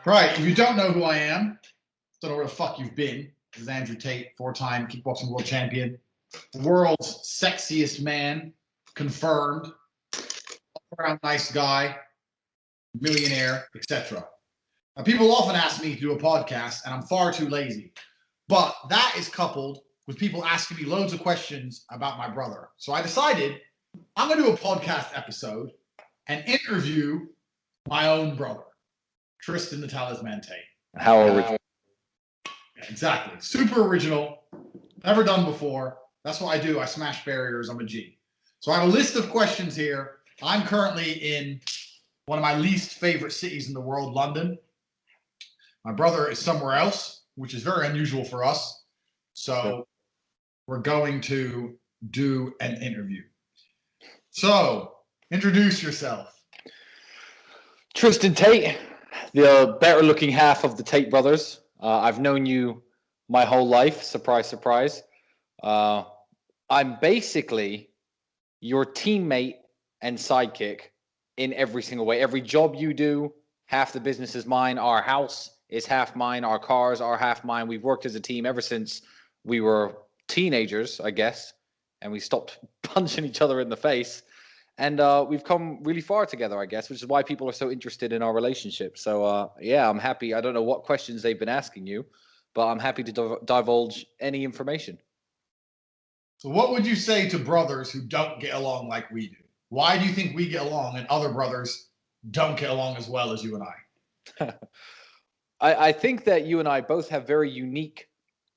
Right. If you don't know who I am, don't know where the fuck you've been. This is Andrew Tate, four-time kickboxing world champion, the world's sexiest man, confirmed, all-around nice guy, millionaire, etc. Now, people often ask me to do a podcast, and I'm far too lazy. But that is coupled with people asking me loads of questions about my brother. So I decided I'm going to do a podcast episode and interview my own brother, Tristan the Talisman Tate. How original. Exactly. Super original. Never done before. That's what I do. I smash barriers. I'm a G. So I have a list of questions here. I'm currently in one of my least favorite cities in the world, London. My brother is somewhere else, which is very unusual for us. So we're going to do an interview. So introduce yourself. Tristan Tate, the better looking half of the Tate brothers. I've known you my whole life. Surprise, surprise. I'm basically your teammate and sidekick in every single way. Every job you do, half the business is mine. Our house is half mine. Our cars are half mine. We've worked as a team ever since we were teenagers, I guess, and we stopped punching each other in the face. And we've come really far together, I guess, which is why people are so interested in our relationship. So, yeah, I'm happy. I don't know what questions they've been asking you, but I'm happy to divulge any information. So what would you say to brothers who don't get along like we do? Why do you think we get along and other brothers don't get along as well as you and I? I think that you and I both have very unique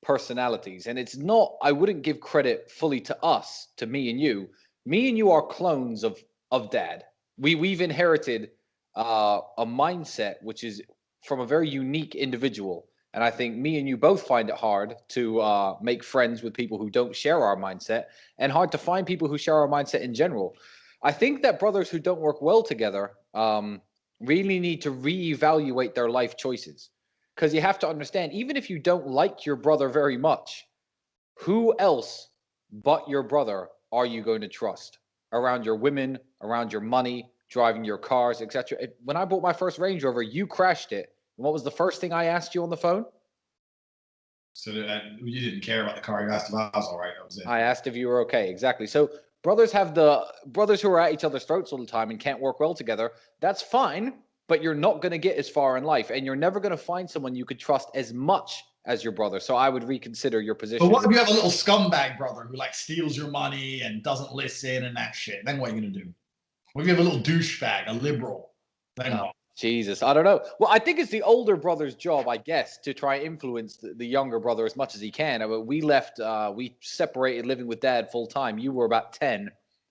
personalities. And it's not, I wouldn't give credit fully to us, to me and you. Me and you are clones of Dad. We've inherited a mindset which is from a very unique individual. And I think me and you both find it hard to make friends with people who don't share our mindset, and hard to find people who share our mindset in general. I think that brothers who don't work well together really need to reevaluate their life choices. Because you have to understand, even if you don't like your brother very much, who else but your brother are you going to trust around your women, around your money, driving your cars, etc.? When I bought my first Range Rover, you crashed it. And what was the first thing I asked you on the phone? So you didn't care about the car. You asked if I was all right. That was it. I asked if you were okay. Exactly. So brothers who are at each other's throats all the time and can't work well together. That's fine, but you're not going to get as far in life, and you're never going to find someone you could trust as much as your brother. So I would reconsider your position. But what if you have a little scumbag brother who like steals your money and doesn't listen and that shit? Then what are you gonna do? What if you have a little douchebag, a liberal? Then what? Jesus, I don't know. Well, I think it's the older brother's job, I guess, to try and influence the younger brother as much as he can. We separated living with Dad full time. You were about 10.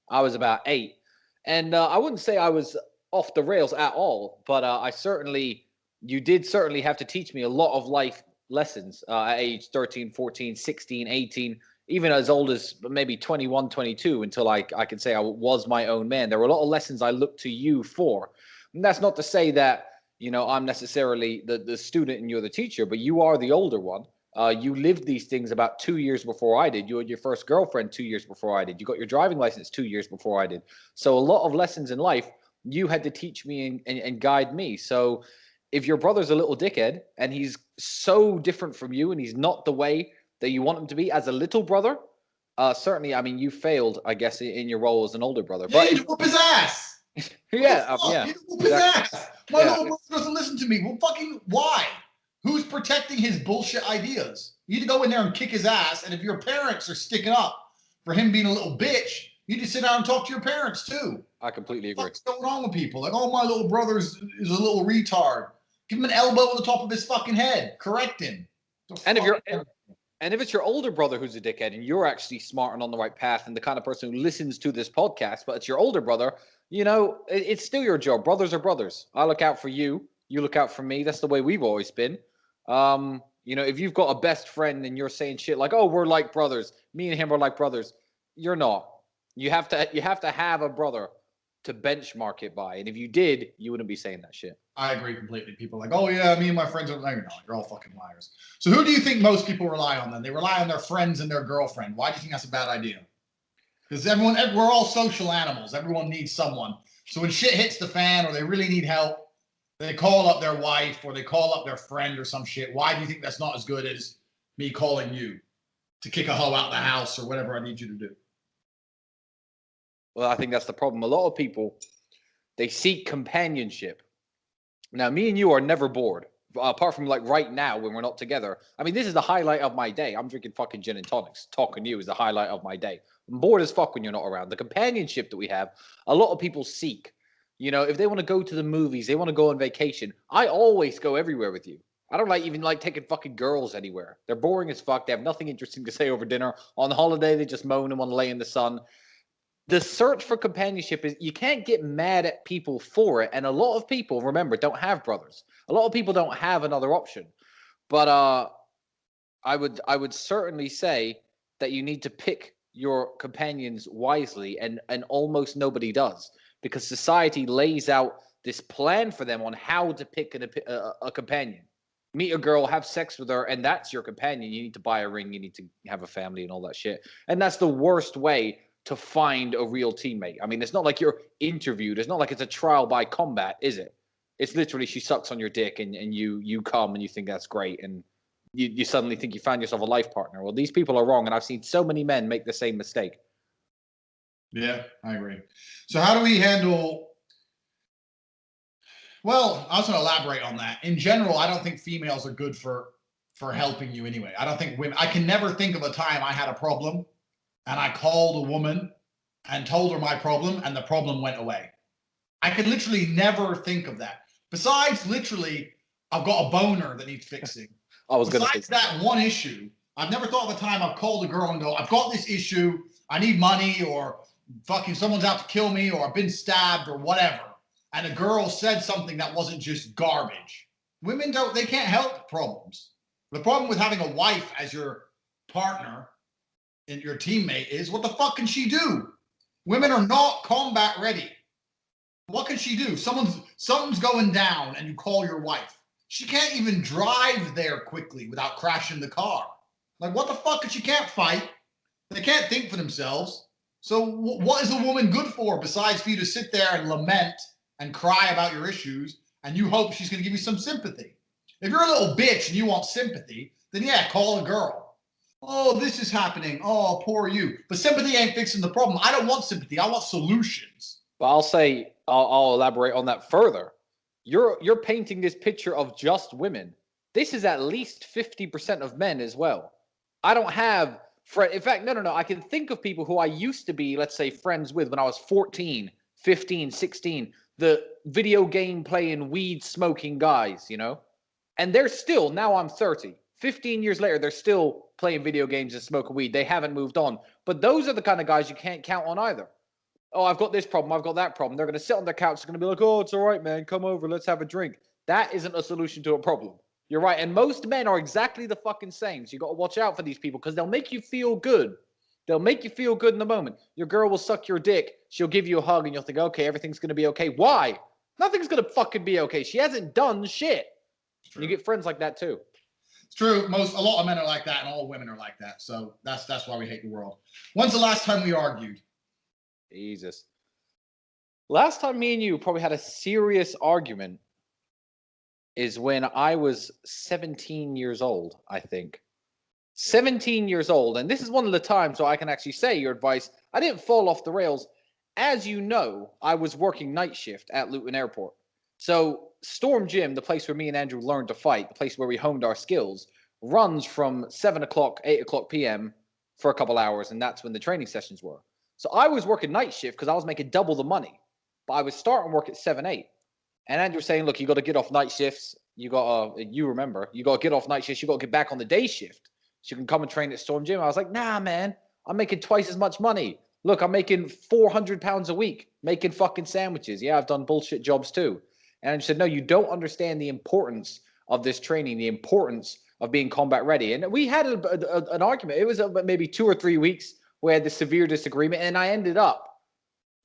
I was about 8. And I wouldn't say I was off the rails at all, but you did certainly have to teach me a lot of life lessons at age 13, 14, 16, 18, even as old as maybe 21, 22, until I could say I was my own man. There were a lot of lessons I looked to you for. And that's not to say that, I'm necessarily the student and you're the teacher, but you are the older one. You lived these things about 2 years before I did. You had your first girlfriend 2 years before I did. You got your driving license 2 years before I did. So a lot of lessons in life, you had to teach me and guide me. So if your brother's a little dickhead and he's so different from you and he's not the way that you want him to be as a little brother, certainly, I mean, you failed, I guess, in your role as an older brother. But you whoop his ass. Yeah. You whoop his ass. My little brother doesn't listen to me. Well, fucking why? Who's protecting his bullshit ideas? You need to go in there and kick his ass. And if your parents are sticking up for him being a little bitch, you need to sit down and talk to your parents too. I completely agree. What's going on with people? Like, oh, my little brother is a little retard. Give him an elbow on the top of his fucking head. Correct him. And if it's your older brother who's a dickhead and you're actually smart and on the right path and the kind of person who listens to this podcast, but it's your older brother, it's still your job. Brothers are brothers. I look out for you. You look out for me. That's the way we've always been. If you've got a best friend and you're saying shit like, oh, we're like brothers, me and him are like brothers, you're not. You have to have a brother to benchmark it by. And if you did, you wouldn't be saying that shit. I agree completely. People are like, oh, yeah, me and my friends are like, no, you're all fucking liars. So who do you think most people rely on then? They rely on their friends and their girlfriend. Why do you think that's a bad idea? Because we're all social animals. Everyone needs someone. So when shit hits the fan or they really need help, They call up their wife or they call up their friend or some shit. Why do you think that's not as good as me calling you to kick a hoe out of the house or whatever I need you to do? Well, I think that's the problem. A lot of people, they seek companionship. Now, me and you are never bored, apart from like right now when we're not together. I mean, this is the highlight of my day. I'm drinking fucking gin and tonics. Talking to you is the highlight of my day. I'm bored as fuck when you're not around. The companionship that we have, a lot of people seek. You know, if they want to go to the movies, they want to go on vacation. I always go everywhere with you. I don't even like taking fucking girls anywhere. They're boring as fuck. They have nothing interesting to say over dinner. On holiday, they just moan and want to lay in the sun. The search for companionship is, you can't get mad at people for it. And a lot of people, remember, don't have brothers. A lot of people don't have another option. But I would certainly say that you need to pick your companions wisely, and almost nobody does, because society lays out this plan for them on how to pick a companion. Meet a girl, have sex with her, and that's your companion. You need to buy a ring, you need to have a family and all that shit. And that's the worst way to find a real teammate. I mean, it's not like you're interviewed. It's not like it's a trial by combat, is it? It's literally she sucks on your dick and you come and you think that's great, and you suddenly think you found yourself a life partner. Well, these people are wrong, and I've seen so many men make the same mistake. Yeah, I agree. So how do we handle... Well, I was going to elaborate on that. In general, I don't think females are good for helping you anyway. I don't think women... I can never think of a time I had a problem and I called a woman and told her my problem and the problem went away. I could literally never think of that. Besides, literally, I've got a boner that needs fixing. Besides that one issue, I've never thought of a time I've called a girl and go, I've got this issue, I need money, or fucking someone's out to kill me, or I've been stabbed, or whatever. And a girl said something that wasn't just garbage. Women they can't help problems. The problem with having a wife as your partner and your teammate is, what the fuck can she do? Women are not combat ready. What can she do? Something's going down and you call your wife. She can't even drive there quickly without crashing the car. Like, what the fuck? She can't fight. They can't think for themselves. So what is a woman good for besides for you to sit there and lament and cry about your issues and you hope she's going to give you some sympathy? If you're a little bitch and you want sympathy, then yeah, call a girl. Oh, this is happening. Oh, poor you. But sympathy ain't fixing the problem. I don't want sympathy. I want solutions. But I'll elaborate on that further. You're painting this picture of just women. This is at least 50% of men as well. I don't have in fact, no. I can think of people who I used to be, let's say, friends with when I was 14, 15, 16, the video game playing, weed smoking guys, you know? And they're still, now I'm 30, 15 years later, they're still playing video games and smoking weed. They haven't moved on. But those are the kind of guys you can't count on either. Oh, I've got this problem, I've got that problem. They're going to sit on their couch, they're going to be like, oh, it's all right, man, come over, let's have a drink. That isn't a solution to a problem. You're right. And most men are exactly the fucking same. So you got to watch out for these people because they'll make you feel good. They'll make you feel good in the moment. Your girl will suck your dick. She'll give you a hug and you'll think, okay, everything's going to be okay. Why? Nothing's going to fucking be okay. She hasn't done shit. You get friends like that too. It's true. A lot of men are like that and all women are like that. So that's why we hate the world. When's the last time we argued? Jesus. Last time me and you probably had a serious argument is when I was 17 years old, I think. 17 years old. And this is one of the times where I can actually say your advice. I didn't fall off the rails. As you know, I was working night shift at Luton Airport. So Storm Gym, the place where me and Andrew learned to fight, the place where we honed our skills, runs from 7 o'clock, 8 o'clock p.m. for a couple hours. And that's when the training sessions were. So I was working night shift because I was making double the money. But I was starting work at 7, 8. And Andrew was saying, look, you got to get off night shifts. You got to get off night shifts. You got to get back on the day shift so you can come and train at Storm Gym. I was like, nah, man, I'm making twice as much money. Look, I'm making 400 pounds a week making fucking sandwiches. Yeah, I've done bullshit jobs too. And Andrew said, no, you don't understand the importance of this training, the importance of being combat ready. And we had an argument. It was maybe 2 or 3 weeks. We had this severe disagreement, and I ended up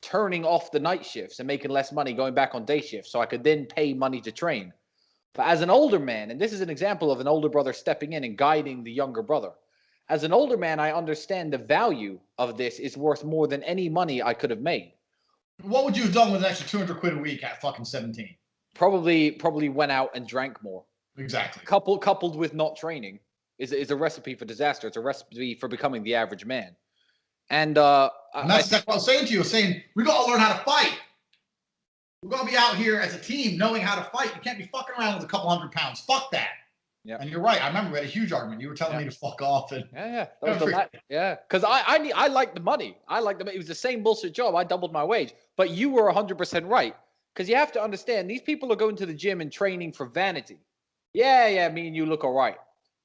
turning off the night shifts and making less money going back on day shifts so I could then pay money to train. But as an older man, and this is an example of an older brother stepping in and guiding the younger brother. As an older man, I understand the value of this is worth more than any money I could have made. What would you have done with an extra 200 quid a week at fucking 17? Probably went out and drank more. Exactly. Coupled with not training is a recipe for disaster. It's a recipe for becoming the average man. And that's what I was saying to you. I was saying we got to learn how to fight. We're going to be out here as a team knowing how to fight. You can't be fucking around with a couple 100 pounds. Fuck that. Yeah. And you're right. I remember we had a huge argument. You were telling me to fuck off. And that was because I like the money. It was the same bullshit job. I doubled my wage. But you were 100% right. Because you have to understand, these people are going to the gym and training for vanity. Yeah, me and you look all right.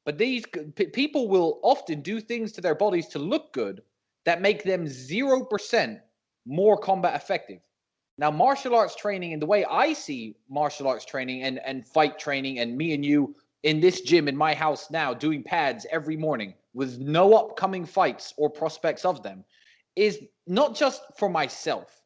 But these people will often do things to their bodies to look good that make them 0% more combat effective. Now, martial arts training, and the way I see martial arts training and fight training, and me and you in this gym in my house now doing pads every morning with no upcoming fights or prospects of them, is not just for myself,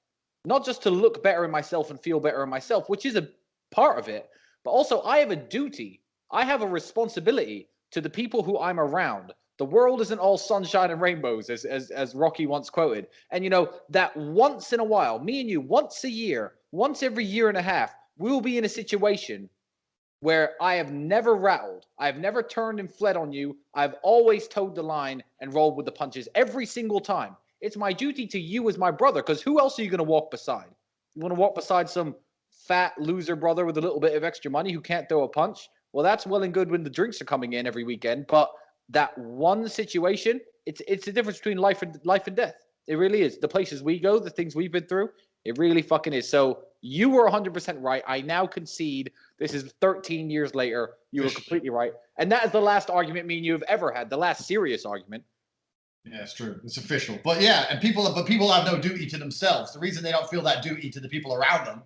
not just to look better in myself and feel better in myself, which is a part of it, but also I have a duty. I have a responsibility to the people who I'm around. The world isn't all sunshine and rainbows, as Rocky once quoted. And, that once in a while, me and you, once a year, once every year and a half, we will be in a situation where I have never rattled. I have never turned and fled on you. I've always towed the line and rolled with the punches every single time. It's my duty to you as my brother, because who else are you going to walk beside? You want to walk beside some fat loser brother with a little bit of extra money who can't throw a punch? Well, that's well and good when the drinks are coming in every weekend, but that one situation, it's the difference between life and death. It really is. The places we go, the things we've been through, it really fucking is. So you were 100% right. I now concede. This is 13 years later. You were completely right. And that is the last argument me and you have ever had, the last serious argument. Yeah, it's true. It's official. But yeah, and people have no duty to themselves. The reason they don't feel that duty to the people around them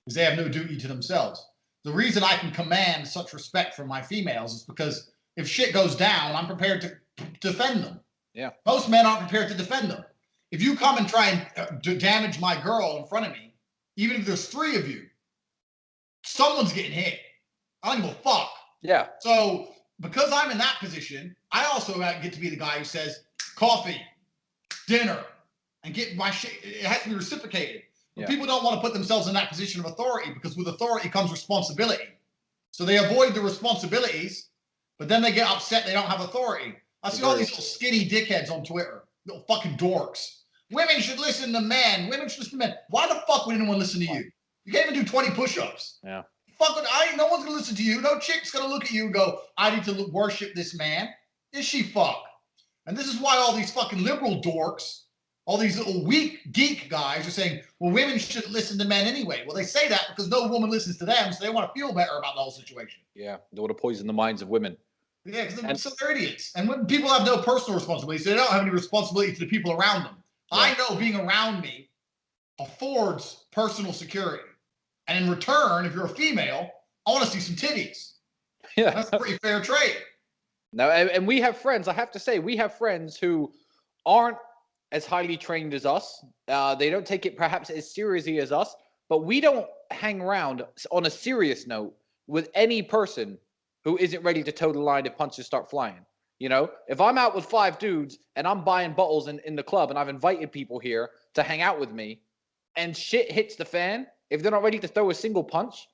is they have no duty to themselves. The reason I can command such respect from my females is because if shit goes down, I'm prepared to defend them. Yeah. Most men aren't prepared to defend them. If you come and try and damage my girl in front of me, even if there's 3 of you, someone's getting hit. I don't give a fuck. Yeah. So because I'm in that position, I also get to be the guy who says coffee, dinner, and get my shit. It has to be reciprocated. But people don't want to put themselves in that position of authority, because with authority comes responsibility. So they avoid the responsibilities, but then they get upset they don't have authority. I see all these little skinny dickheads on Twitter, little fucking dorks. Women should listen to men. Women should listen to men. Why the fuck would anyone listen to you? You can't even do 20 push-ups. Yeah. No one's gonna listen to you. No chick's gonna look at you and go, I need to worship this man. Is she fuck? And this is why all these fucking liberal dorks, all these little weak geek guys are saying, well, women should listen to men anyway. Well, they say that because no woman listens to them, so they want to feel better about the whole situation. Yeah, they want to poison the minds of women. Yeah, because they're idiots. And when people have no personal responsibility, so they don't have any responsibility to the people around them. Yeah. I know being around me affords personal security. And in return, if you're a female, I want to see some titties. Yeah. That's a pretty fair trade. No, and we have friends, I have to say, we have friends who aren't as highly trained as us. They don't take it perhaps as seriously as us, but we don't hang around on a serious note with any person who isn't ready to toe the line if punches start flying. If I'm out with 5 dudes and I'm buying bottles in the club and I've invited people here to hang out with me and shit hits the fan, if they're not ready to throw a single punch,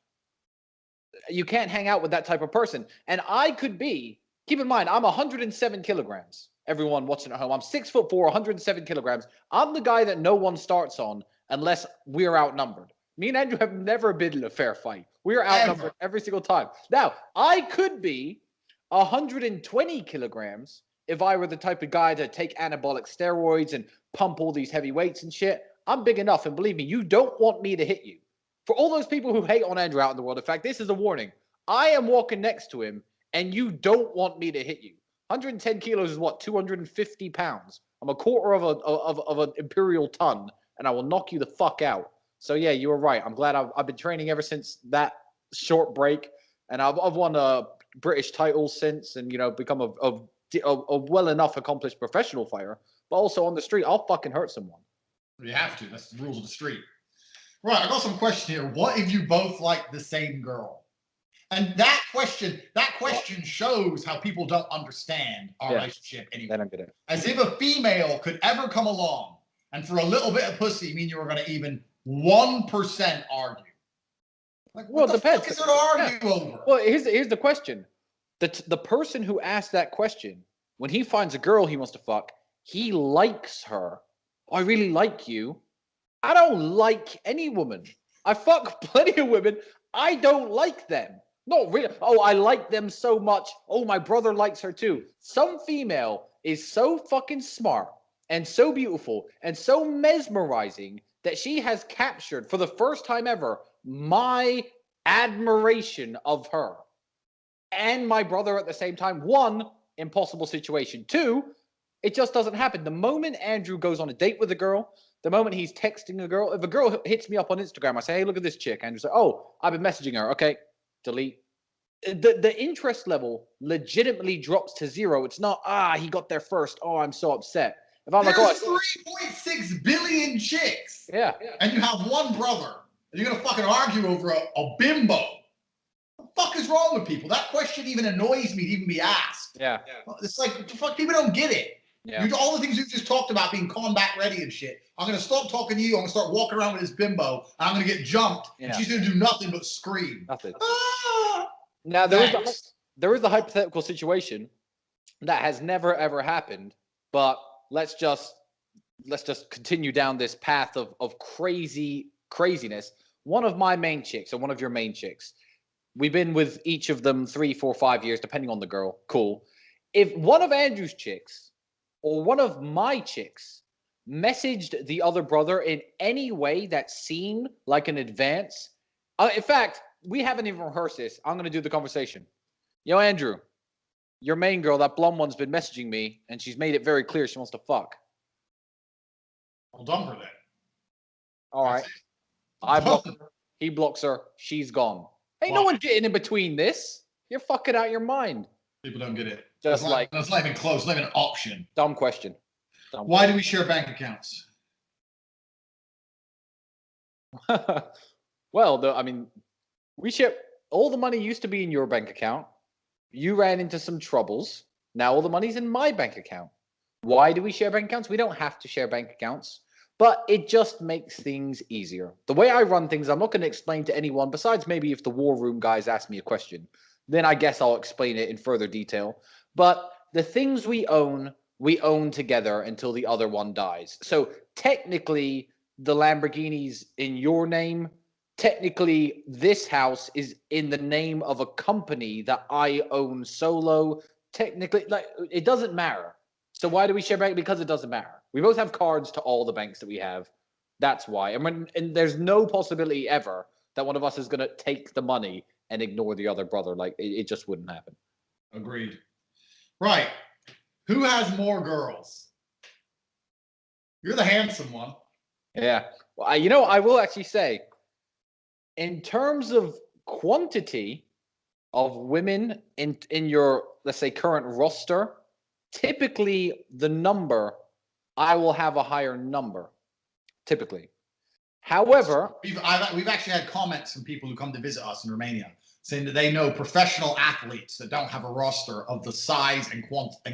you can't hang out with that type of person. And I could be, keep in mind, I'm 107 kilograms. Everyone watching at home, I'm 6'4", 107 kilograms. I'm the guy that no one starts on unless we're outnumbered. Me and Andrew have never been in a fair fight. We are outnumbered every single time. Now, I could be 120 kilograms if I were the type of guy to take anabolic steroids and pump all these heavy weights and shit. I'm big enough, and believe me, you don't want me to hit you. For all those people who hate on Andrew out in the world, in fact, this is a warning. I am walking next to him, and you don't want me to hit you. 110 kilos is what? 250 pounds. I'm a quarter of an imperial ton, and I will knock you the fuck out. So yeah, you were right. I'm glad I've been training ever since that short break, and I've won a British title since, and become a well enough accomplished professional fighter. But also on the street, I'll fucking hurt someone. You have to. That's the rules of the street. Right, I got some questions here. What if you both like the same girl? And that question shows how people don't understand our relationship anymore. As if a female could ever come along and for a little bit of pussy mean you were going to even 1% argue. Like, Well, what it the fuck depends. is there to argue over? Well, here's the question. The person who asked that question, when he finds a girl he wants to fuck, he likes her. Oh, I really like you. I don't like any woman. I fuck plenty of women. I don't like them. Not really. Oh, I like them so much. Oh, my brother likes her too. Some female is so fucking smart and so beautiful and so mesmerizing that she has captured for the first time ever my admiration of her and my brother at the same time. One, impossible situation. Two, it just doesn't happen. The moment Andrew goes on a date with a girl, the moment he's texting a girl, if a girl hits me up on Instagram, I say, hey, look at this chick. Andrew's like, oh, I've been messaging her. Okay, delete. The interest level legitimately drops to zero. It's not, he got there first. Oh, I'm so upset. If I'm There's like, oh, 3.6 billion chicks. yeah. And you have one brother. And you're going to fucking argue over a bimbo. What the fuck is wrong with people? That question even annoys me to even be asked. Yeah. It's like, the fuck, people don't get it. Yeah. All the things you just talked about being combat ready and shit. I'm going to stop talking to you. I'm going to start walking around with this bimbo. And I'm going to get jumped. Yeah. And she's going to do nothing but scream. Nothing. Ah! Now, there is the hypothetical situation that has never, ever happened. But let's just continue down this path of craziness. One of my main chicks, or one of your main chicks, we've been with each of them 3, 4, 5 years, depending on the girl. Cool. If one of Andrew's chicks or one of my chicks messaged the other brother in any way that seemed like an advance, in fact, we haven't even rehearsed this. I'm going to do the conversation. Yo, Andrew, your main girl, that blonde one's been messaging me, and she's made it very clear she wants to fuck. I'll dump her then. All right. I block her. He blocks her. She's gone. Ain't no one getting in between this. You're fucking out your mind. People don't get it. Just like that's not even close. Not even an option. Dumb question. Why do we share bank accounts? Well, we share. All the money used to be in your bank account. You ran into some troubles. Now all the money's in my bank account. Why do we share bank accounts? We don't have to share bank accounts, but it just makes things easier. The way I run things, I'm not going to explain to anyone besides maybe if the war room guys ask me a question. Then I guess I'll explain it in further detail. But the things we own together until the other one dies. So technically, the Lamborghini's in your name. Technically, this house is in the name of a company that I own solo. Technically, like, it doesn't matter. So why do we share bank? Because it doesn't matter. We both have cards to all the banks that we have. That's why. And there's no possibility ever that one of us is going to take the money and ignore the other brother. Like, it just wouldn't happen. Agreed. Right. Who has more girls? You're the handsome one. Yeah. Well, I will actually say, in terms of quantity of women in your, let's say, current roster, typically the number, I will have a higher number, typically. However, we've actually had comments from people who come to visit us in Romania saying that they know professional athletes that don't have a roster of the size and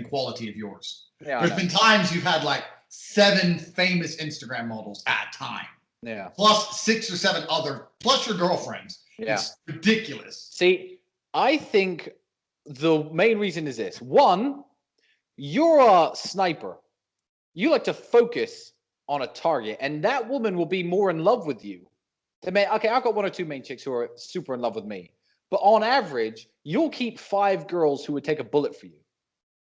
quality of yours. Yeah, there's been times you've had like 7 famous Instagram models at a time. Yeah. Plus 6 or 7 other, plus your girlfriends. Yeah. It's ridiculous. See, I think the main reason is this. One, you're a sniper. You like to focus on a target, and that woman will be more in love with you. Okay, I've got 1 or 2 main chicks who are super in love with me. But on average, you'll keep 5 girls who would take a bullet for you.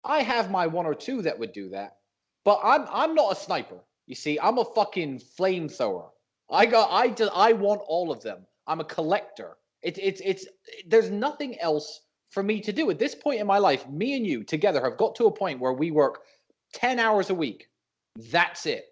I have my 1 or 2 that would do that. But I'm not a sniper. You see, I'm a fucking flamethrower. I want all of them. I'm a collector. There's nothing else for me to do. At this point in my life, me and you together have got to a point where we work 10 hours a week. That's it.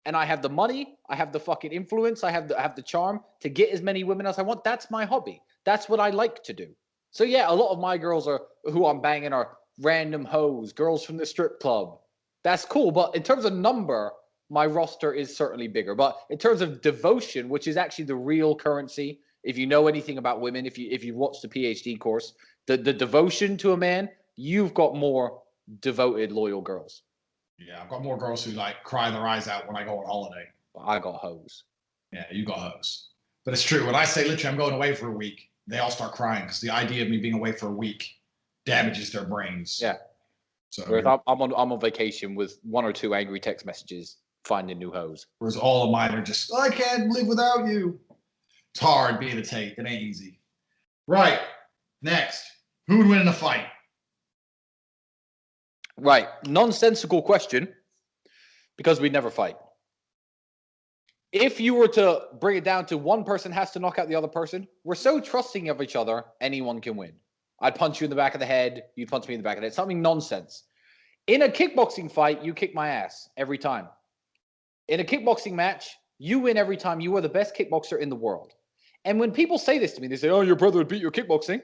And I have the money, I have the fucking influence, I have the charm to get as many women as I want. That's my hobby. That's what I like to do. So yeah, a lot of my girls who I'm banging are random hoes, girls from the strip club. That's cool. But in terms of number, my roster is certainly bigger. But in terms of devotion, which is actually the real currency, if you know anything about women, if you've watched the PhD course, the devotion to a man, you've got more devoted, loyal girls. Yeah, I've got more girls who like cry their eyes out when I go on holiday. I got hoes. Yeah, you got hoes. But it's true. When I say literally I'm going away for a week, they all start crying because the idea of me being away for a week damages their brains. Yeah. So Whereas I'm on vacation with 1 or 2 angry text messages, finding new hoes. Whereas all of mine are just, I can't live without you. It's hard being a Tate. It ain't easy. Right. Next. Who would win in a fight? Right. Nonsensical question, because we never fight. If you were to bring it down to one person has to knock out the other person, we're so trusting of each other, anyone can win. I'd punch you in the back of the head. You'd punch me in the back of the head. Something nonsense. In a kickboxing fight, you kick my ass every time. In a kickboxing match, you win every time. You are the best kickboxer in the world. And when people say this to me, they say, oh, your brother would beat you at kickboxing.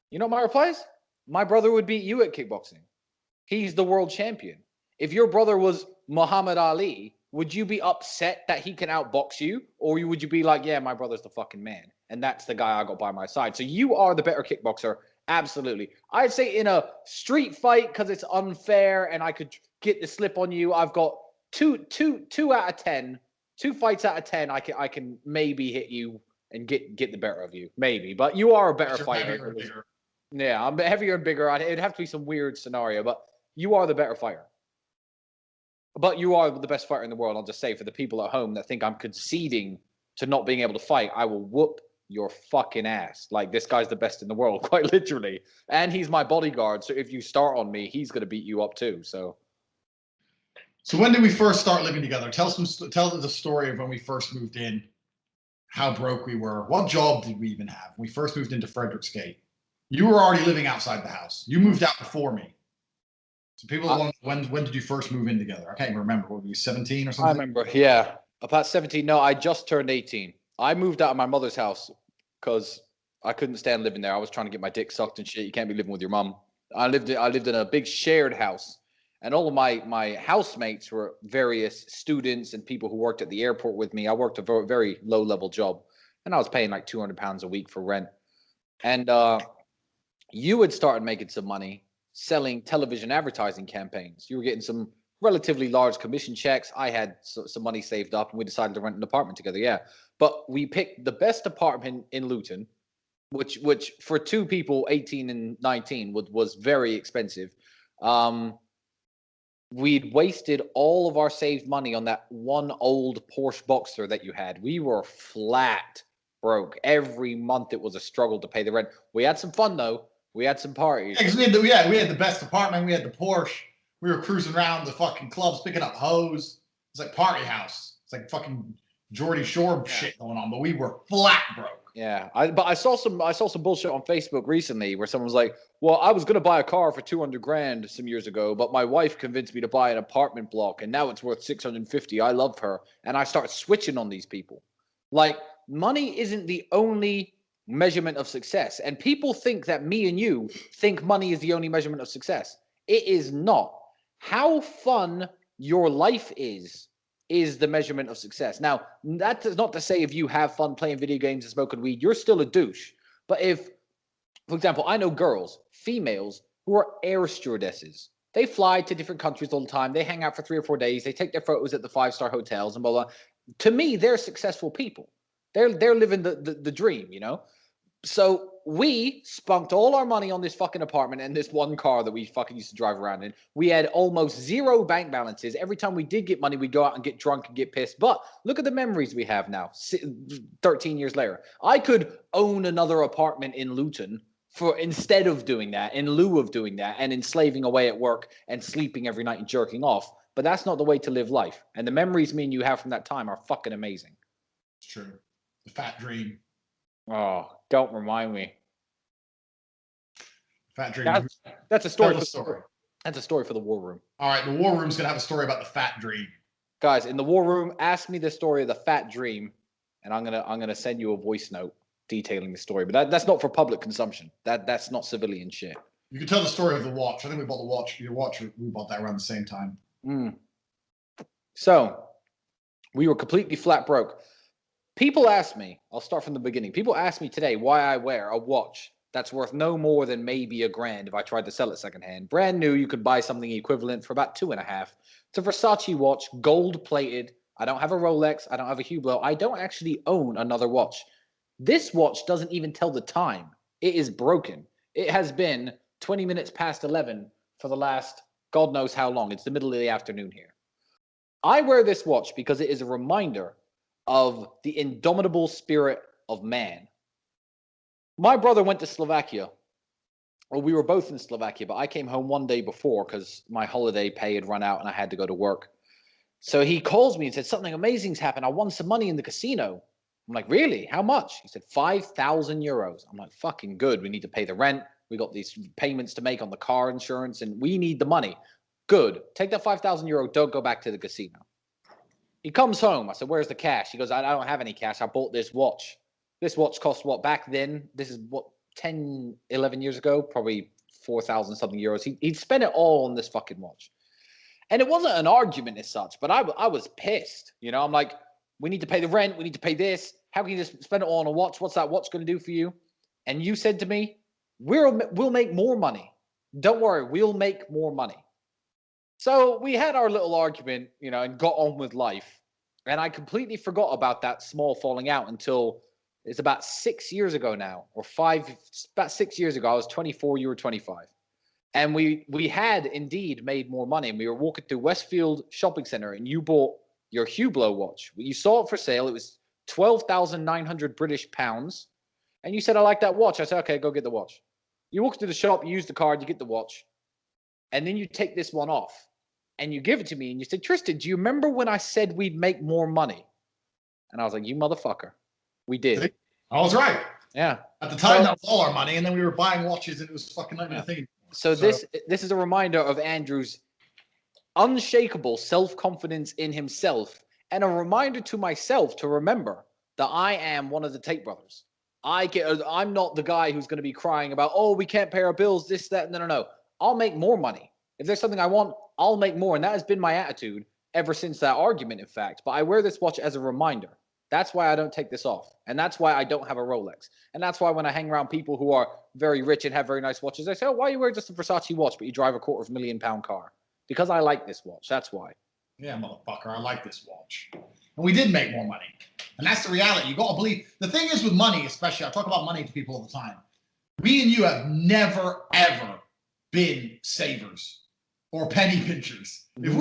You know what my reply is? My brother would beat you at kickboxing. He's the world champion. If your brother was Muhammad Ali, would you be upset that he can outbox you? Or would you be like, yeah, my brother's the fucking man. And that's the guy I got by my side. So you are the better kickboxer. Absolutely. I'd say in a street fight, because it's unfair and I could get the slip on you, I've got two out of 10. 2 fights out of 10, I can maybe hit you and get the better of you. Maybe. But you are a better fighter. Yeah, I'm heavier and bigger. It'd have to be some weird scenario, but you are the better fighter. But you are the best fighter in the world. I'll just say, for the people at home that think I'm conceding to not being able to fight, I will whoop your fucking ass. Like, this guy's the best in the world, quite literally. And he's my bodyguard, so if you start on me, he's going to beat you up too. So when did we first start living together? Tell the story of when we first moved in, how broke we were. What job did we even have when we first moved into Fredericksgate? You were already living outside the house. You moved out before me. So people when did you first move in together? I can't even remember. What were you, 17 or something? I remember, yeah. About 17. No, I just turned 18. I moved out of my mother's house because I couldn't stand living there. I was trying to get my dick sucked and shit. You can't be living with your mom. I lived in a big shared house, and all of my housemates were various students and people who worked at the airport with me. I worked a very, very low level job, and I was paying like £200 a week for rent. And you had started making some money selling television advertising campaigns. You were getting some relatively large commission checks. I had some money saved up, and we decided to rent an apartment together. Yeah, but we picked the best apartment in Luton, which for 2 people, 18 and 19, was very expensive. We'd wasted all of our saved money on that one old Porsche Boxster that you had. We were flat broke. Every month it was a struggle to pay the rent. We had some fun though. We had some parties. Yeah, we had the best apartment. We had the Porsche. We were cruising around the fucking clubs, picking up hoes. It's like party house. It's like fucking Geordie Shore shit going on. But we were flat broke. Yeah, but I saw some bullshit on Facebook recently where someone was like, "Well, I was gonna buy a car for 200 grand some years ago, but my wife convinced me to buy an apartment block, and now it's worth 650. I love her," and I start switching on these people. Like, money isn't the only measurement of success, and people think that me and you think money is the only measurement of success. It is not. How fun your life is the measurement of success. Now, that is not to say if you have fun playing video games and smoking weed, you're still a douche. But if, for example, I know girls, females, who are air stewardesses. They fly to different countries all the time. They hang out for 3 or 4 days. They take their photos at the 5-star hotels and blah, blah. To me, they're successful people. They're living the dream, you know? So we spunked all our money on this fucking apartment and this one car that we fucking used to drive around in. We had almost 0 bank balances. Every time we did get money, we'd go out and get drunk and get pissed. But look at the memories we have now, 13 years later. I could own another apartment in Luton instead of doing that, in lieu of doing that, and enslaving away at work and sleeping every night and jerking off. But that's not the way to live life. And the memories me and you have from that time are fucking amazing. It's true. The fat dream. Oh, don't remind me. Fat dream. That's a story. Story. That's a story for the war room. All right, the war room's gonna have a story about the fat dream. Guys, in the war room, ask me the story of the fat dream, and I'm gonna send you a voice note detailing the story. But that's not for public consumption. That's not civilian shit. You can tell the story of the watch. I think we bought the watch. Your watch. We bought that around the same time. So we were completely flat broke. People ask me, I'll start from the beginning. People ask me today why I wear a watch that's worth no more than maybe $1,000 if I tried to sell it secondhand. Brand new, you could buy something equivalent for about 2.5. It's a Versace watch, gold plated. I don't have a Rolex. I don't have a Hublot. I don't actually own another watch. This watch doesn't even tell the time. It is broken. It has been 20 minutes past 11 for the last God knows how long. It's the middle of the afternoon here. I wear this watch because it is a reminder of the indomitable spirit of man. My brother went to Slovakia. Well, we were both in Slovakia, but I came home one day before because my holiday pay had run out and I had to go to work. So he calls me and said, something amazing's happened. I won some money in the casino. I'm like, really? How much? He said, 5,000 euros. I'm like, fucking good. We need to pay the rent. We got these payments to make on the car insurance and we need the money. Good. Take that 5,000 euro. Don't go back to the casino. He comes home. I said, where's the cash? He goes, I don't have any cash. I bought this watch. This watch cost what back then? This is what, 10, 11 years ago? Probably 4,000 something euros. He'd spent it all on this fucking watch. And it wasn't an argument as such, but I was pissed. You know, I'm like, we need to pay the rent. We need to pay this. How can you just spend it all on a watch? What's that watch going to do for you? And you said to me, we'll make more money. Don't worry, we'll make more money. So we had our little argument, you know, and got on with life. And I completely forgot about that small falling out until it's about 6 years ago now, or about 6 years ago. I was 24, you were 25. And we had indeed made more money. And we were walking through Westfield Shopping Center and you bought your Hublot watch. You saw it for sale. It was 12,900 British pounds. And you said, I like that watch. I said, okay, go get the watch. You walk to the shop, you use the card, you get the watch. And then you take this one off and you give it to me. And you said, Tristan, do you remember when I said we'd make more money? And I was like, you motherfucker. We did. I was right. Yeah. At the time, that was all our money. And then we were buying watches and it was fucking not even a thing. So this is a reminder of Andrew's unshakable self-confidence in himself and a reminder to myself to remember that I am one of the Tate brothers. I'm not the guy who's going to be crying about, oh, we can't pay our bills, this, that. No. I'll make more money. If there's something I want, I'll make more. And that has been my attitude ever since that argument, in fact. But I wear this watch as a reminder. That's why I don't take this off. And that's why I don't have a Rolex. And that's why when I hang around people who are very rich and have very nice watches, I say, oh, why you wear just a Versace watch, but you drive a £250,000 car? Because I like this watch. That's why. Yeah, motherfucker, I like this watch. And we did make more money. And that's the reality. You got to believe. The thing is with money, especially, I talk about money to people all the time. Me and you have never, ever been savers or penny pinchers. If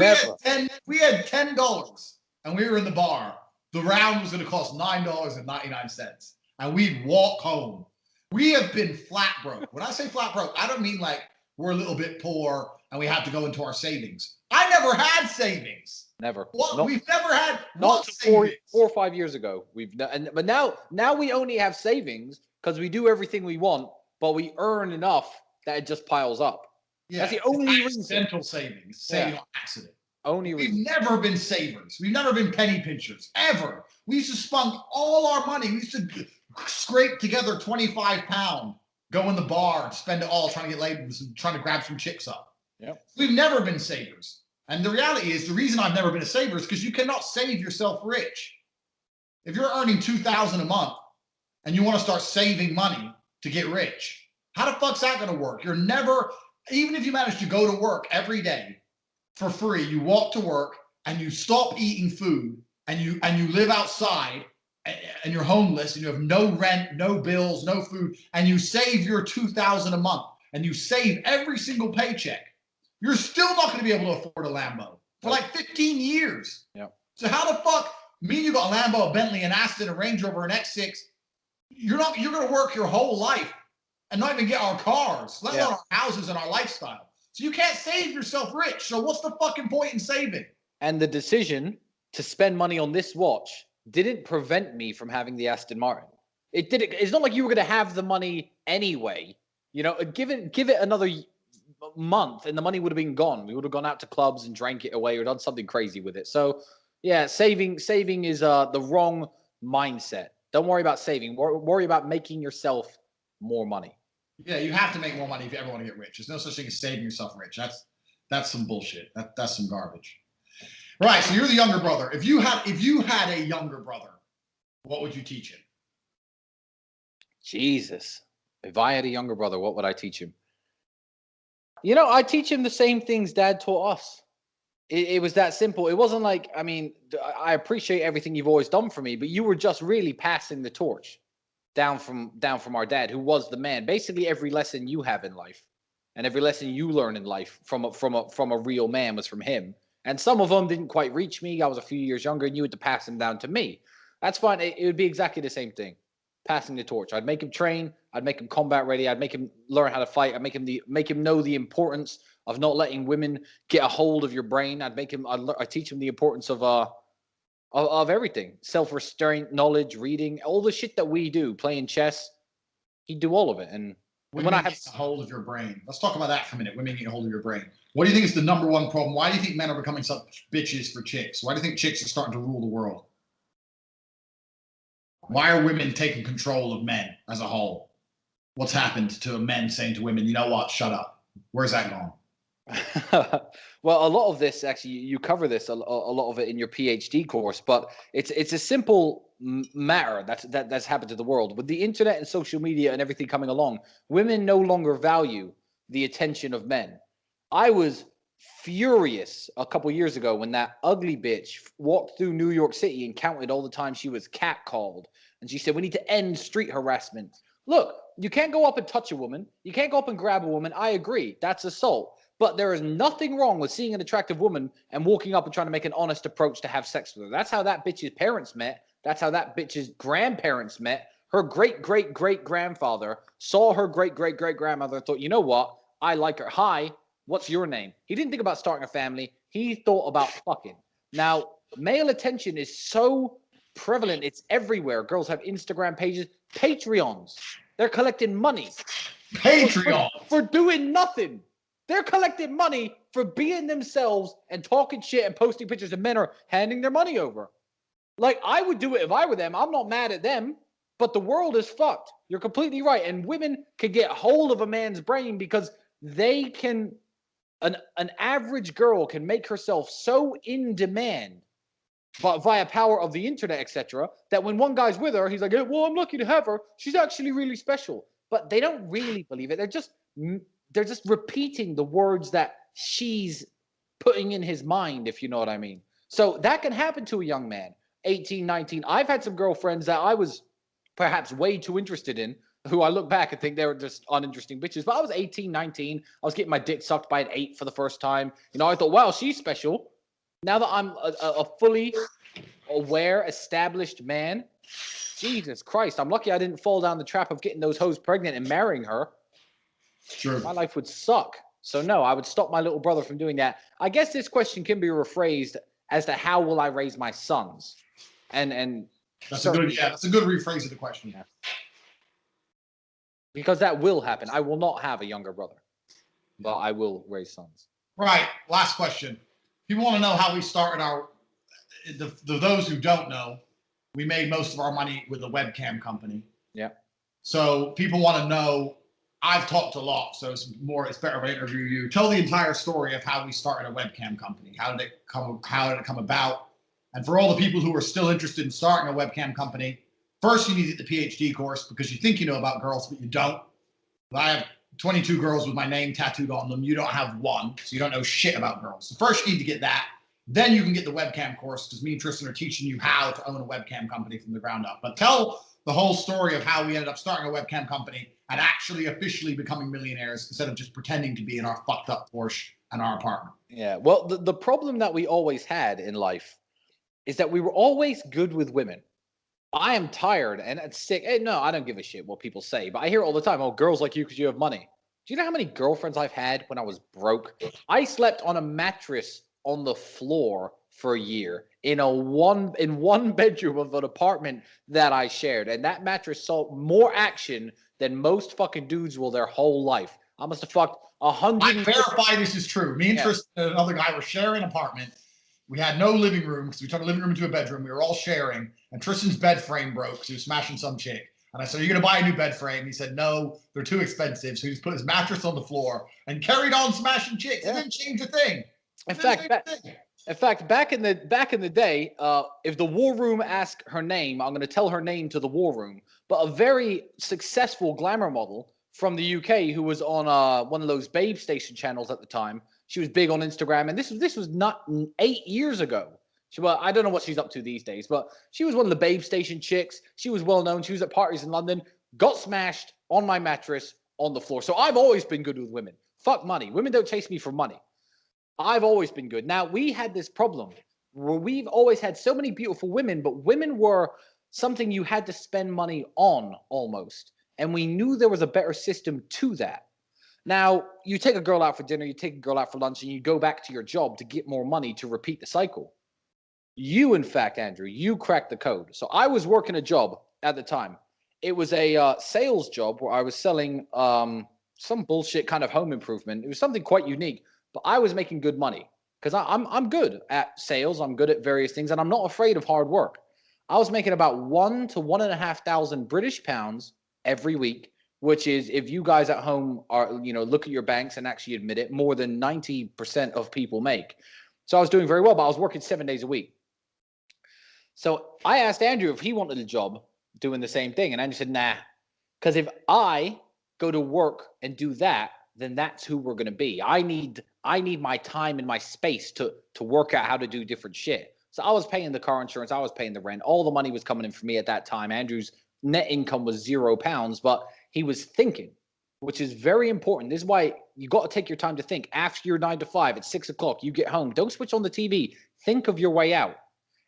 we had $10 and we were in the bar, the round was going to cost $9.99. And we'd walk home. We have been flat broke. When I say flat broke, I don't mean like we're a little bit poor and we have to go into our savings. I never had savings. Never. We've never had not 4 or 5 years ago. But now we only have savings because we do everything we want, but we earn enough that it just piles up. Yeah, that's the only reason. Accidental savings, saving on accident. We've never been savers. We've never been penny pinchers ever. We used to spunk all our money. We used to scrape together £25, go in the bar, spend it all trying to get laid, trying to grab some chicks up. Yep. We've never been savers. And the reality is, the reason I've never been a saver is because you cannot save yourself rich. If you're earning $2,000 a month and you want to start saving money to get rich, how the fuck's that going to work? You're never, even if you manage to go to work every day for free, you walk to work and you stop eating food and you live outside and you're homeless and you have no rent, no bills, no food, and you save your $2,000 a month and you save every single paycheck, you're still not going to be able to afford a Lambo for like 15 years. Yep. So how the fuck, me and you got a Lambo, a Bentley, an Aston, a Range Rover, an X6, you're going to work your whole life and not even get our cars, let alone our houses and our lifestyle. So you can't save yourself rich. So what's the fucking point in saving? And the decision to spend money on this watch didn't prevent me from having the Aston Martin. It's not like you were going to have the money anyway. You know, give it another month and the money would have been gone. We would have gone out to clubs and drank it away or done something crazy with it. So yeah, saving is the wrong mindset. Don't worry about saving. Worry about making yourself more money. Yeah, you have to make more money if you ever want to get rich. There's no such thing as saving yourself rich. That's some bullshit. That's some garbage. Right. So you're the younger brother. If you had a younger brother, what would you teach him? Jesus. If I had a younger brother, what would I teach him? You know, I teach him the same things Dad taught us. It was that simple. It wasn't like, I mean, I appreciate everything you've always done for me, but you were just really passing the torch. down from our dad, who was the man. Basically, every lesson you have in life, and every lesson you learn in life from a real man was from him. And some of them didn't quite reach me. I was a few years younger, and you had to pass them down to me. That's fine. It would be exactly the same thing, passing the torch. I'd make him train. I'd make him combat ready. I'd make him learn how to fight. I'd make him know the importance of not letting women get a hold of your brain. I'd teach him the importance of everything: self-restraint, knowledge, reading, all the shit that we do, playing chess. He'd do all of it. And when I have a hold of your brain, let's talk about that for a minute. Women getting a hold of your brain. What do you think is the number one problem? Why do you think men are becoming such bitches for chicks? Why do you think chicks are starting to rule the world? Why are women taking control of men as a whole? What's happened to men saying to women, you know what, shut up? Where's that gone? Well, a lot of this, actually, you cover this, a lot of it in your PhD course, but it's a simple matter that's happened to the world. With the internet and social media and everything coming along, women no longer value the attention of men. I was furious a couple years ago when that ugly bitch walked through New York City and counted all the times she was catcalled. And she said, we need to end street harassment. Look, you can't go up and touch a woman. You can't go up and grab a woman. I agree. That's assault. But there is nothing wrong with seeing an attractive woman and walking up and trying to make an honest approach to have sex with her. That's how that bitch's parents met. That's how that bitch's grandparents met. Her great-great-great-grandfather saw her great-great-great-grandmother and thought, you know what? I like her. Hi, what's your name? He didn't think about starting a family. He thought about fucking. Now, male attention is so prevalent. It's everywhere. Girls have Instagram pages, Patreons. They're collecting money. Patreon. For doing nothing. They're collecting money for being themselves and talking shit and posting pictures, and men are handing their money over. Like, I would do it if I were them. I'm not mad at them, but the world is fucked. You're completely right. And women can get hold of a man's brain because they can, an average girl can make herself so in demand, but via power of the internet, etc., that when one guy's with her, he's like, well, I'm lucky to have her. She's actually really special. But they don't really believe it. They're just repeating the words that she's putting in his mind, if you know what I mean. So that can happen to a young man, 18, 19. I've had some girlfriends that I was perhaps way too interested in, who I look back and think they were just uninteresting bitches. But I was 18, 19. I was getting my dick sucked by an 8 for the first time. You know, I thought, wow, she's special. Now that I'm a fully aware, established man, Jesus Christ, I'm lucky I didn't fall down the trap of getting those hoes pregnant and marrying her. Sure. My life would suck. So no, I would stop my little brother from doing that. I guess this question can be rephrased as to how will I raise my sons? And that's a good rephrase of the question. Yeah. Because that will happen. I will not have a younger brother, but I will raise sons. Right. Last question. People want to know how we started our. Those who don't know, we made most of our money with a webcam company. Yeah. So people want to know. I've talked a lot, so it's better if I interview you. Tell the entire story of how we started a webcam company. How did it come about? And for all the people who are still interested in starting a webcam company, first you need the PhD course because you think you know about girls, but you don't. I have 22 girls with my name tattooed on them. You don't have one, so you don't know shit about girls. So first you need to get that. Then you can get the webcam course because me and Tristan are teaching you how to own a webcam company from the ground up. But tell the whole story of how we ended up starting a webcam company and actually officially becoming millionaires instead of just pretending to be in our fucked up Porsche and our apartment. Yeah. Well, the problem that we always had in life is that we were always good with women. I am tired and sick. No, I don't give a shit what people say, but I hear all the time, oh, girls like you because you have money. Do you know how many girlfriends I've had when I was broke? I slept on a mattress on the floor for a year in one bedroom of an apartment that I shared. And that mattress saw more action than most fucking dudes will their whole life. I must have fucked 100. I verify this is true. Me and Tristan and another guy were sharing an apartment. We had no living room because we turned the living room into a bedroom. We were all sharing, and Tristan's bed frame broke because he was smashing some chick. And I said, are you going to buy a new bed frame? He said, no, they're too expensive. So he just put his mattress on the floor and carried on smashing chicks. It didn't change a thing. In fact, back in the day, if the war room asked her name, I'm going to tell her name to the war room. But a very successful glamour model from the UK who was on one of those babe station channels at the time. She was big on Instagram, and this was not 8 years ago. Well, I don't know what she's up to these days, but she was one of the Babe Station chicks. She was well known. She was at parties in London, got smashed on my mattress on the floor. So I've always been good with women. Fuck money. Women don't chase me for money. I've always been good. Now, we had this problem where we've always had so many beautiful women, but women were something you had to spend money on almost. And we knew there was a better system to that. Now, you take a girl out for dinner, you take a girl out for lunch, and you go back to your job to get more money to repeat the cycle. You, in fact, Andrew, you cracked the code. So I was working a job at the time. It was a sales job where I was selling some bullshit kind of home improvement. It was something quite unique, but I was making good money because I'm good at sales. I'm good at various things, and I'm not afraid of hard work. I was making about 1,000 to 1,500 British pounds every week, which is, if you guys at home are, look at your banks and actually admit it, more than 90% of people make. So I was doing very well, but I was working 7 days a week. So I asked Andrew if he wanted a job doing the same thing. And Andrew said, nah, because if I go to work and do that, then that's who we're going to be. I need my time and my space to work out how to do different shit. So I was paying the car insurance. I was paying the rent. All the money was coming in for me at that time. Andrew's net income was £0, but he was thinking, which is very important. This is why you got to take your time to think. After your 9 to 5 at 6 o'clock, you get home. Don't switch on the TV. Think of your way out.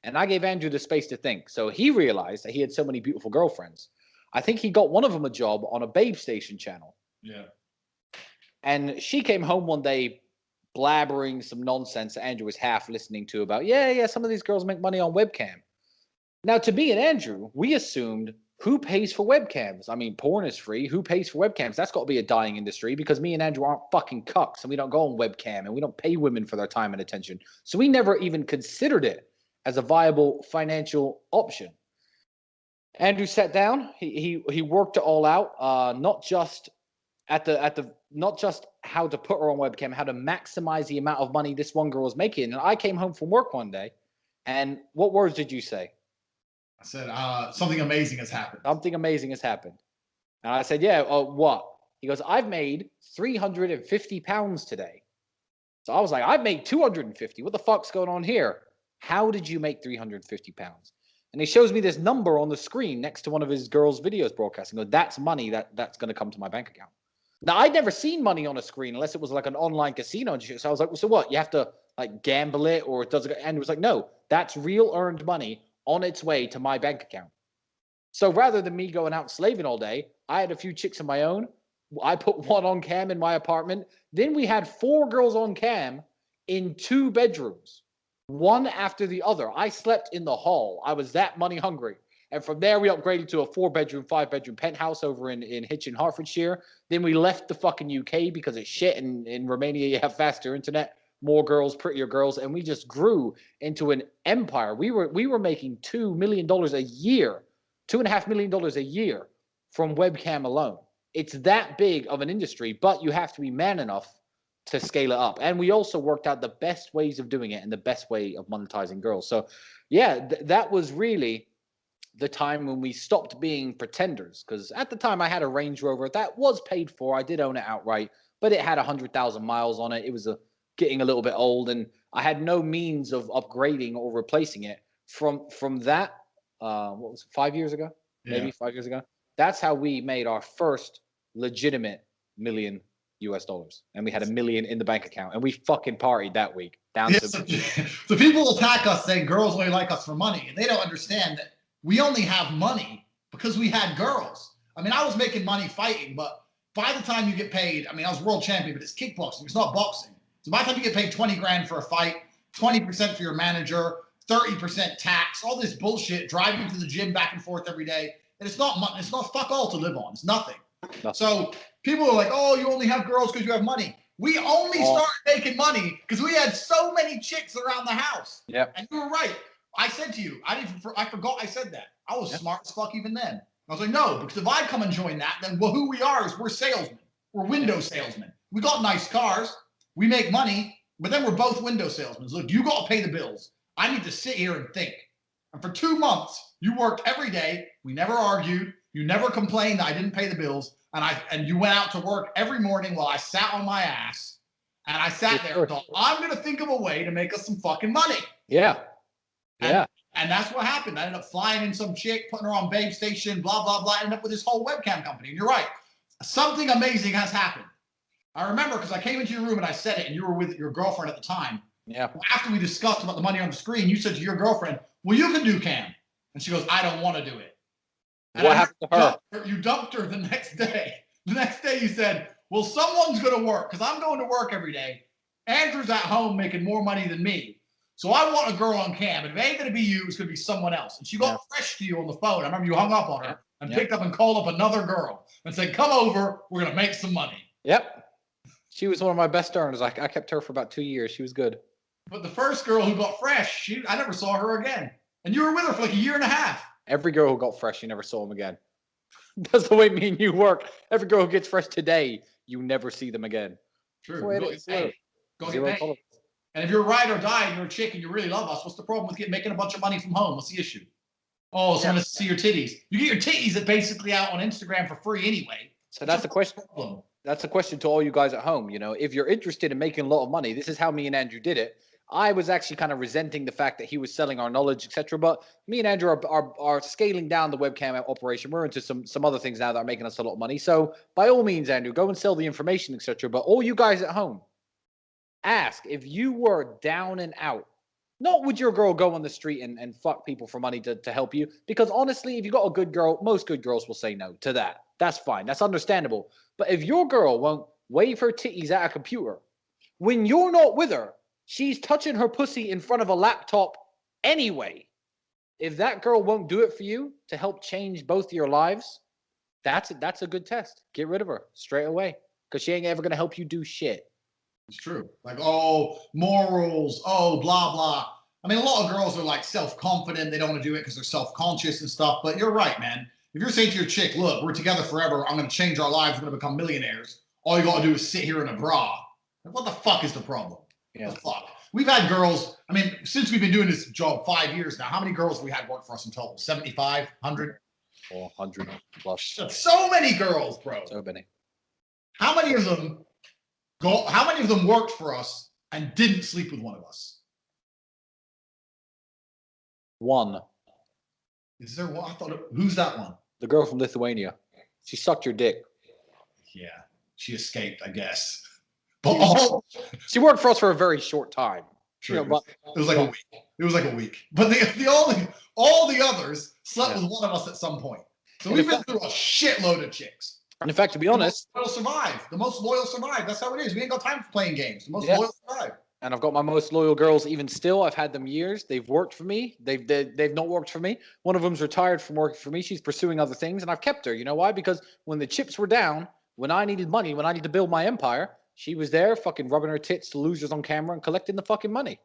And I gave Andrew the space to think. So he realized that he had so many beautiful girlfriends. I think he got one of them a job on a Babe Station channel. Yeah. And she came home one day blabbering some nonsense that Andrew was half listening to about, yeah, some of these girls make money on webcam. Now, to me and Andrew, we assumed, who pays for webcams? I mean, porn is free. Who pays for webcams? That's got to be a dying industry, because me and Andrew aren't fucking cucks, and we don't go on webcam, and we don't pay women for their time and attention. So we never even considered it as a viable financial option. Andrew sat down. He worked it all out. Not just how to put her on webcam, how to maximize the amount of money this one girl was making. And I came home from work one day, and what words did you say? I said, something amazing has happened. Something amazing has happened. And I said, yeah, what? He goes, I've made £350 today. So I was like, I've made 250. What the fuck's going on here? How did you make £350? And he shows me this number on the screen next to one of his girls' videos broadcasting. Goes, that's money that's going to come to my bank account. Now, I'd never seen money on a screen unless it was like an online casino and shit. So I was like, well, so what? You have to like gamble it, or does it? And it was like, no, that's real earned money on its way to my bank account. So rather than me going out slaving all day, I had a few chicks of my own. I put one on cam in my apartment. Then we had 4 girls on cam in 2 bedrooms, one after the other. I slept in the hall. I was that money hungry. And from there, we upgraded to a 4-bedroom, 5-bedroom penthouse over in Hitchin, Hertfordshire. Then we left the fucking UK because it's shit. And in Romania, you have faster internet, more girls, prettier girls. And we just grew into an empire. We were making $2 million a year, $2.5 million a year from webcam alone. It's that big of an industry, but you have to be man enough to scale it up. And we also worked out the best ways of doing it and the best way of monetizing girls. So yeah, that was really the time when we stopped being pretenders. Because at the time I had a Range Rover that was paid for. I did own it outright, but it had 100,000 miles on it. It was getting a little bit old, and I had no means of upgrading or replacing it. From that, what was it, 5 years ago? Maybe 5 years ago. That's how we made our first legitimate $1 million. And we had $1 million in the bank account, and we fucking partied that week down to. So people attack us saying girls only like us for money, and they don't understand that we only have money because we had girls. I mean, I was making money fighting, but by the time you get paid, I mean, I was world champion, but it's kickboxing. It's not boxing. So by the time you get paid 20 grand for a fight, 20% for your manager, 30% tax, all this bullshit, driving to the gym back and forth every day, and it's not fuck all to live on. It's nothing. So people are like, oh, you only have girls because you have money. We only started making money because we had so many chicks around the house. Yeah. And you were right. I said to you, I forgot I said that. I was smart as fuck even then. I was like, no, because if I come and join that, then who we are is we're salesmen. We're window salesmen. We got nice cars. We make money, but then we're both window salesmen. Look, you got to pay the bills. I need to sit here and think. And for 2 months, you worked every day. We never argued. You never complained that I didn't pay the bills. And you went out to work every morning while I sat on my ass. And I sat there and thought, I'm going to think of a way to make us some fucking money. Yeah. Yeah. And that's what happened. I ended up flying in some chick, putting her on Babe Station, blah, blah, blah. I ended up with this whole webcam company. And you're right. Something amazing has happened. I remember because I came into your room and I said it, and you were with your girlfriend at the time. Yeah. After we discussed about the money on the screen, you said to your girlfriend, well, you can do cam. And she goes, I don't want to do it. And what happened to her? You dumped her the next day. The next day you said, well, someone's going to work because I'm going to work every day. Andrew's at home making more money than me. So I want a girl on cam. And if it ain't going to be you, it's going to be someone else. And she got fresh to you on the phone. I remember you hung up on her and picked up and called up another girl and said, come over. We're going to make some money. Yep. She was one of my best earners. I kept her for about 2 years. She was good. But the first girl who got fresh, I never saw her again. And you were with her for like a year and a half. Every girl who got fresh, you never saw them again. That's the way me and you work. Every girl who gets fresh today, you never see them again. True. Go get paid. Tolerance. And if you're a ride or die and you're a chick and you really love us, what's the problem with making a bunch of money from home? What's the issue? Oh, someone to see your titties. You get your titties basically out on Instagram for free anyway. So that's the question. That's a question to all you guys at home. You know, if you're interested in making a lot of money, this is how me and Andrew did it. I was actually kind of resenting the fact that he was selling our knowledge, etc. But me and Andrew are scaling down the webcam operation. We're into some other things now that are making us a lot of money. So by all means, Andrew, go and sell the information, etc. But all you guys at home, ask if you were down and out. Not would your girl go on the street and fuck people for money to help you? Because honestly, if you got a good girl, most good girls will say no to that. That's fine. That's understandable. But if your girl won't wave her titties at a computer, when you're not with her, she's touching her pussy in front of a laptop anyway. If that girl won't do it for you to help change both your lives, that's a good test. Get rid of her straight away because she ain't ever going to help you do shit. It's true. Like, oh, morals, oh, blah, blah. I mean, a lot of girls are like self-confident. They don't want to do it because they're self-conscious and stuff. But you're right, man. If you're saying to your chick, look, we're together forever. I'm going to change our lives. We're going to become millionaires. All you got to do is sit here in a bra. What the fuck is the problem? Yeah. What the fuck? We've had girls, I mean, since we've been doing this job 5 years now, how many girls have we had work for us in total? 75, 100? 100 plus. That's so many girls, bro. So many. How many of them worked for us and didn't sleep with one of us? One. Is there one? Who's that one? The girl from Lithuania. She sucked your dick. Yeah, she escaped, I guess. But she worked for us for a very short time. True. You know, but, it was like a week. It was like a week. But all the others slept with one of us at some point. So we've been through a shitload of chicks. And in fact, to be honest, the most loyal survive. That's how it is. We ain't got time for playing games. The most loyal survive. And I've got my most loyal girls even still. I've had them years. They've worked for me. They've not worked for me. One of them's retired from working for me. She's pursuing other things, and I've kept her. You know why? Because when the chips were down, when I needed money, when I needed to build my empire, she was there fucking rubbing her tits to losers on camera and collecting the fucking money.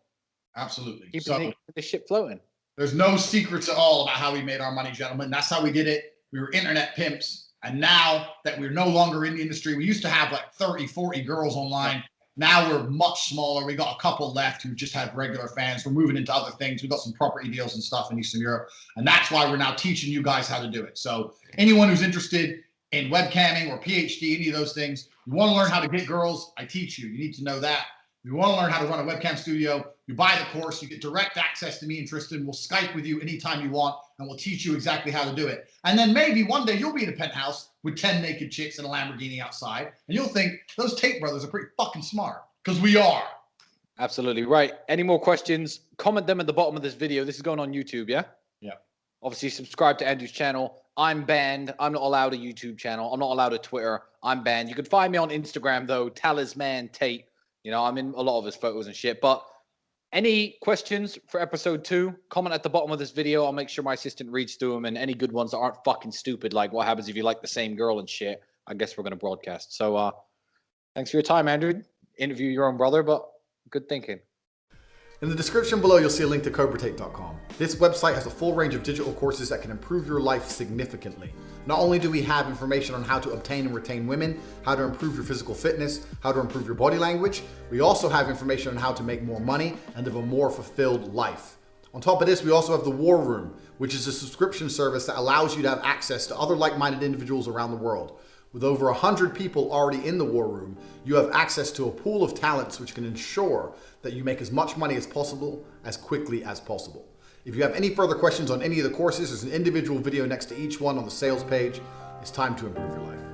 Absolutely. Keeping the shit floating. There's no secrets at all about how we made our money, gentlemen. That's how we did it. We were internet pimps. And now that we're no longer in the industry, we used to have like 30, 40 girls online. Now we're much smaller. We got a couple left who just have regular fans. We're moving into other things. We've got some property deals and stuff in Eastern Europe. And that's why we're now teaching you guys how to do it. So anyone who's interested in webcamming or PhD, any of those things, you want to learn how to get girls, I teach you. You need to know that. If you want to learn how to run a webcam studio, you buy the course, you get direct access to me and Tristan. We'll Skype with you anytime you want, and we'll teach you exactly how to do it. And then maybe one day you'll be in a penthouse with 10 naked chicks and a Lamborghini outside, and you'll think those Tate brothers are pretty fucking smart, because we are. Absolutely right. Any more questions? Comment them at the bottom of this video. This is going on YouTube, yeah? Yeah. Obviously, subscribe to Andrew's channel. I'm banned. I'm not allowed a YouTube channel. I'm not allowed a Twitter. I'm banned. You can find me on Instagram, though, Talisman Tate. You know, I'm in a lot of his photos and shit. But any questions for episode 2, comment at the bottom of this video. I'll make sure my assistant reads through them. And any good ones that aren't fucking stupid, like what happens if you like the same girl and shit, I guess we're going to broadcast. So thanks for your time, Andrew. Interview your own brother, but good thinking. In the description below, you'll see a link to cobratate.com. This website has a full range of digital courses that can improve your life significantly. Not only do we have information on how to obtain and retain women, how to improve your physical fitness, how to improve your body language, we also have information on how to make more money and live a more fulfilled life. On top of this, we also have the War Room, which is a subscription service that allows you to have access to other like-minded individuals around the world. With over 100 people already in the War Room, you have access to a pool of talents which can ensure that you make as much money as possible, as quickly as possible. If you have any further questions on any of the courses, there's an individual video next to each one on the sales page. It's time to improve your life.